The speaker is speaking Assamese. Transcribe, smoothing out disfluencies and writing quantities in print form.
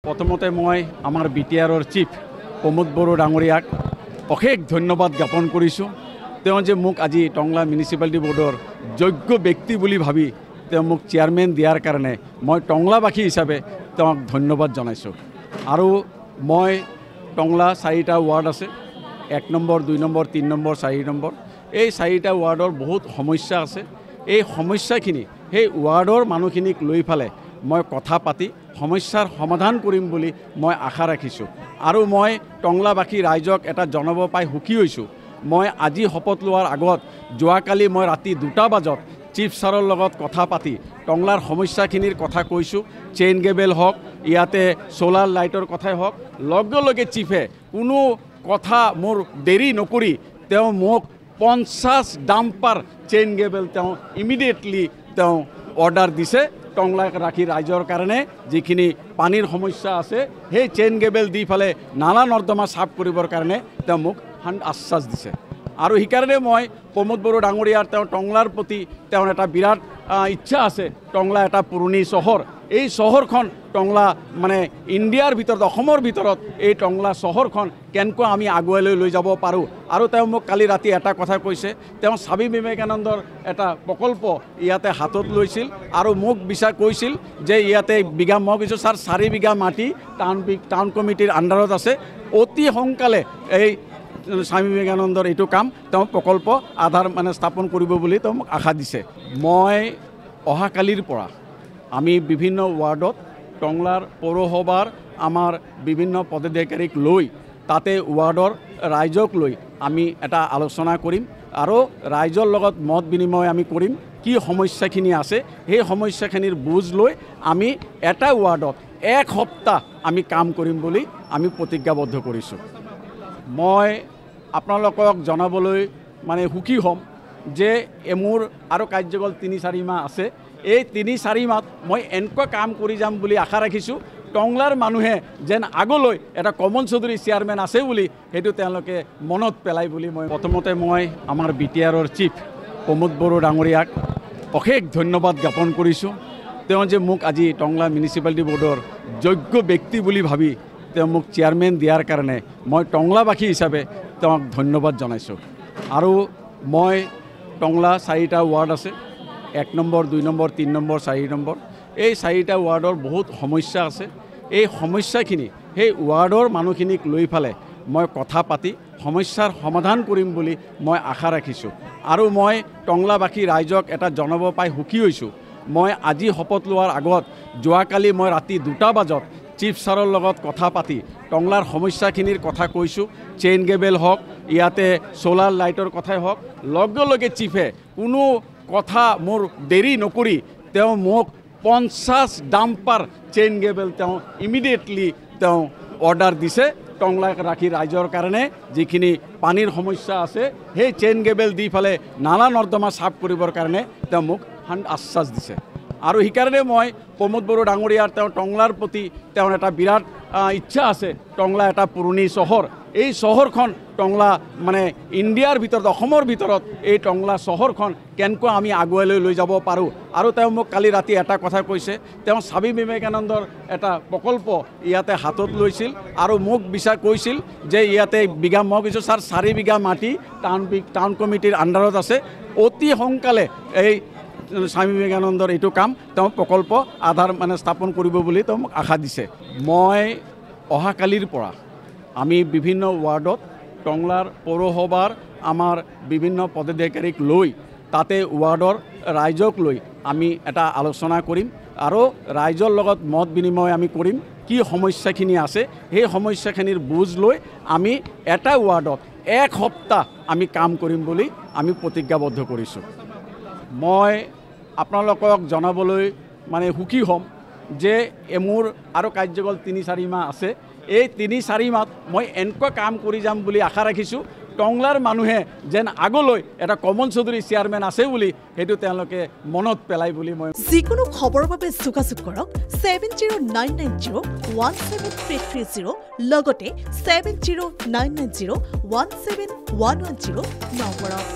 প্ৰথমতে মই আমাৰ বিটিআৰৰ চিফ প্ৰমোদ বড়ো ডাঙৰীয়াক অশেষ ধন্যবাদ জ্ঞাপন কৰিছোঁ। তেওঁ যে মোক আজি টংলা মিউনিচিপালিটি বোৰ্ডৰ যোগ্য ব্যক্তি বুলি ভাবি তেওঁ মোক চেয়াৰমেন দিয়াৰ কাৰণে মই টংলাবাসী হিচাপে তেওঁক ধন্যবাদ জনাইছোঁ। আৰু মই টংলা 4টা ৱাৰ্ড আছে, 1 নম্বৰ 2 নম্বৰ 3 নম্বৰ 4 নম্বৰ। এই 4টা ৱাৰ্ডৰ বহুত সমস্যা আছে। এই সমস্যাখিনি সেই ৱাৰ্ডৰ মানুহখিনিক লৈ ফালে মই কথা পাতি সমস্যাৰ সমাধান কৰিম বুলি মই আশা ৰাখিছোঁ। আৰু মই টংলাবাসী ৰাইজক এটা জনাব পাই সুখী হৈছোঁ। মই আজি শপত লোৱাৰ আগত যোৱাকালি মই ৰাতি 2টা বজাত চিফ ছাৰৰ লগত কথা পাতি টংলাৰ সমস্যাখিনিৰ কথা কৈছোঁ। চেইন গেবেল হওক, ইয়াতে সোলাৰ লাইটৰ কথাই হওক, লগে লগে চিফে কোনো কথা মোৰ দেৰি নকৰি তেওঁ মোক 50 ডাম্পাৰ চেইন গেবেল তেওঁ ইমিডিয়েটলি তেওঁ অৰ্ডাৰ দিছে। টংলাক ৰাখি ৰাইজৰ কাৰণে যিখিনি পানীৰ সমস্যা আছে সেই চেইন গেবেল দি ফালে নালা নৰ্দমা চাফ কৰিবৰ কাৰণে তেওঁ মোক আশ্বাস দিছে। আৰু সেইকাৰণে মই প্ৰমোদ বড়ো ডাঙৰীয়াৰ তেওঁ টংলাৰ প্ৰতি তেওঁৰ এটা বিৰাট ইচ্ছা আছে। টংলা এটা পুৰণি চহৰ, এই চহৰখন টংলা মানে ইণ্ডিয়াৰ ভিতৰত, অসমৰ ভিতৰত এই টংলা চহৰখন কেনেকৈ আমি আগুৱাই লৈ যাব পাৰোঁ। আৰু তেওঁ মোক কালি ৰাতি এটা কথা কৈছে, তেওঁ স্বামী বিবেকানন্দৰ এটা প্ৰকল্প ইয়াতে হাতত লৈছিল আৰু মোক কৈছিল যে ইয়াতে বিঘা, মই কৈছোঁ ছাৰ 4 বিঘা মাটি টাউন কমিটিৰ আণ্ডাৰত আছে, অতি সোনকালে এই স্বামী বিবেকানন্দৰ এইটো কাম তেওঁ প্ৰকল্প আধাৰ মানে স্থাপন কৰিব বুলি তেওঁ মোক আশা দিছে। মই অহাকালিৰ পৰা আমি বিভিন্ন ৱাৰ্ডত টংলাৰ পৌৰসভাৰ আমাৰ বিভিন্ন পদাধিকাৰীক লৈ তাতে ৱাৰ্ডৰ ৰাইজক লৈ আমি এটা আলোচনা কৰিম আৰু ৰাইজৰ লগত মত বিনিময় আমি কৰিম। কি সমস্যাখিনি আছে সেই সমস্যাখিনিৰ বুজ লৈ আমি এটা ৱাৰ্ডত 1 সপ্তাহ আমি কাম কৰিম বুলি আমি প্ৰতিজ্ঞাবদ্ধ কৰিছোঁ। মই আপোনালোকক জনাবলৈ মানে সুখী হ'ম যে মোৰ আৰু কাৰ্যকাল 3-4 মাহ আছে। এই 3-4 মাহত মই এনেকুৱা কাম কৰি যাম বুলি আশা ৰাখিছোঁ। টংলাৰ মানুহে যেন আগলৈ এটা কমল চৌধুৰী চেয়াৰমেন আছে বুলি সেইটো তেওঁলোকে মনত পেলাই বুলি মই প্ৰথমতে মই আমাৰ বিটিআৰৰ চিফ প্ৰমোদ বড়ো ডাঙৰীয়াক অশেষ ধন্যবাদ জ্ঞাপন কৰিছোঁ। তেওঁ যে মোক আজি টংলা মিউনিচিপালিটি বোৰ্ডৰ যোগ্য ব্যক্তি বুলি ভাবি তেওঁ মোক চেয়াৰমেন দিয়াৰ কাৰণে মই টংলাবাসী হিচাপে তেওঁক ধন্যবাদ জনাইছোঁ। আৰু মই টংলা 4টা ৱাৰ্ড আছে, 1 নম্বৰ 2 নম্বৰ 3 নম্বৰ 4 নম্বৰ। এই 4টা ৱাৰ্ডৰ বহুত সমস্যা আছে। এই সমস্যাখিনি সেই ৱাৰ্ডৰ মানুহখিনিক লৈ ফালে মই কথা পাতি সমস্যাৰ সমাধান কৰিম বুলি মই আশা ৰাখিছোঁ। আৰু মই টংলাবাসী ৰাইজক এটা জনাব পাই সুখী হৈছোঁ। মই আজি শপত লোৱাৰ আগত যোৱাকালি মই ৰাতি 2টা বজাত চিফ ছাৰৰ লগত কথা পাতি টংলাৰ সমস্যাখিনিৰ কথা কৈছোঁ। চেইন গেবেল হওক, ইয়াতে সোলাৰ লাইটৰ কথাই হওক, লগে লগে চিফে কোনো কথা মোৰ দেৰি নকৰি তেওঁ মোক 50 ডাম্পাৰ চেইন গেবেল তেওঁ ইমিডিয়েটলি তেওঁ অৰ্ডাৰ দিছে। টংলাক ৰাখি ৰাইজৰ কাৰণে যিখিনি পানীৰ সমস্যা আছে সেই চেইন গেবেল দি ফালে নালা নৰ্দমা চাফ কৰিবৰ কাৰণে তেওঁ মোক আশ্বাস দিছে। আৰু সেইকাৰণে মই প্ৰমোদ বড়ো ডাঙৰীয়াৰ তেওঁ টংলাৰ প্ৰতি তেওঁৰ এটা বিৰাট ইচ্ছা আছে। টংলা এটা পুৰণি চহৰ, এই চহৰখন টংলা মানে ইণ্ডিয়াৰ ভিতৰত, অসমৰ ভিতৰত এই টংলা চহৰখন কেনেকৈ আমি আগুৱাই লৈ যাব পাৰোঁ। আৰু তেওঁ মোক কালি ৰাতি এটা কথা কৈছে, তেওঁ স্বামী বিবেকানন্দৰ এটা প্ৰকল্প ইয়াতে হাতত লৈছিল আৰু মোক কৈছিল যে ইয়াতে বিঘা, মই কৈছোঁ ছাৰ 4 বিঘা মাটি টাউন কমিটিৰ আণ্ডাৰত আছে, অতি সোনকালে এই স্বামী বিবেকানন্দৰ এইটো কাম তেওঁ প্ৰকল্প আধাৰ মানে স্থাপন কৰিব বুলি তেওঁ মোক আশা দিছে। মই অহাকালিৰ পৰা আমি বিভিন্ন ৱাৰ্ডত টংলাৰ পৌৰসভাৰ আমাৰ বিভিন্ন পদাধিকাৰীক লৈ তাতে ৱাৰ্ডৰ ৰাইজক লৈ আমি এটা আলোচনা কৰিম আৰু ৰাইজৰ লগত মত বিনিময় আমি কৰিম। কি সমস্যাখিনি আছে সেই সমস্যাখিনিৰ বুজ লৈ আমি এটা ৱাৰ্ডত 1 সপ্তাহ আমি কাম কৰিম বুলি আমি প্ৰতিজ্ঞাবদ্ধ কৰিছোঁ। মই আপোনালোকক জনাবলৈ মানে সুখী হ'ম যে মোৰ আৰু কাৰ্যকাল 3-4 মাহ আছে। এই 3-4 মাহত মই এনেকুৱা কাম কৰি যাম বুলি আশা ৰাখিছোঁ। টংলাৰ মানুহে যেন আগলৈ এটা কমল চৌধুৰী চেয়াৰমেন আছে বুলি সেইটো তেওঁলোকে মনত পেলাই বুলি মই যিকোনো খবৰৰ বাবে যোগাযোগ কৰক 7099017330 লগতে 7099017110 নম্বৰত।